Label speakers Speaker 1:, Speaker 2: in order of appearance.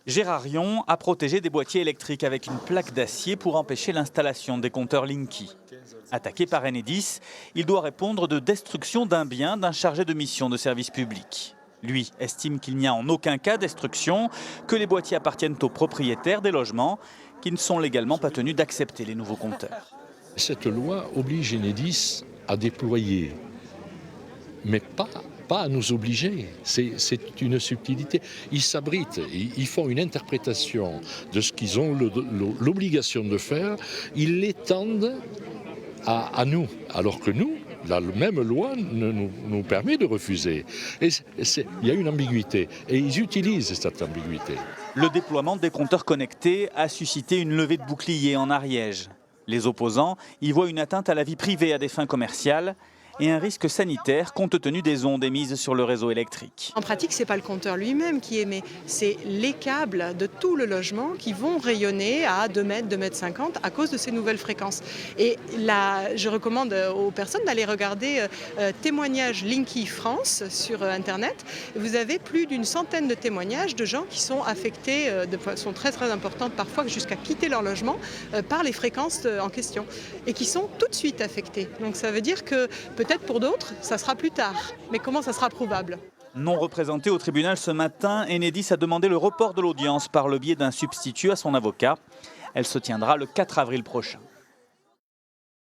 Speaker 1: Gérard Rion a protégé des boîtiers électriques avec une plaque d'acier pour empêcher l'installation des compteurs Linky. Attaqué par Enedis, il doit répondre de destruction d'un bien d'un chargé de mission de service public. Lui estime qu'il n'y a en aucun cas destruction, que les boîtiers appartiennent aux propriétaires des logements qui ne sont légalement pas tenus d'accepter les nouveaux compteurs.
Speaker 2: Cette loi oblige Enedis à déployer, mais pas à nous obliger. C'est une subtilité. Ils s'abritent, ils font une interprétation de ce qu'ils ont l'obligation de faire, ils l'étendent à nous, alors que nous, la même loi nous permet de refuser. Et il y a une ambiguïté, et ils utilisent cette ambiguïté.
Speaker 1: Le déploiement des compteurs connectés a suscité une levée de boucliers en Ariège. Les opposants y voient une atteinte à la vie privée à des fins commerciales et un risque sanitaire compte tenu des ondes émises sur le réseau électrique.
Speaker 3: En pratique, ce n'est pas le compteur lui-même qui émet, c'est les câbles de tout le logement qui vont rayonner à 2 mètres, 2 mètres 50 à cause de ces nouvelles fréquences. Et là, je recommande aux personnes d'aller regarder témoignages Linky France sur Internet. Vous avez plus d'une centaine de témoignages de gens qui sont affectés de façon très très importante, parfois jusqu'à quitter leur logement par les fréquences en question et qui sont tout de suite affectés. Donc ça veut dire que peut-être pour d'autres, ça sera plus tard. Mais comment ça sera prouvable ?
Speaker 1: Non représenté au tribunal ce matin, Enedis a demandé le report de l'audience par le biais d'un substitut à son avocat. Elle se tiendra le 4 avril prochain.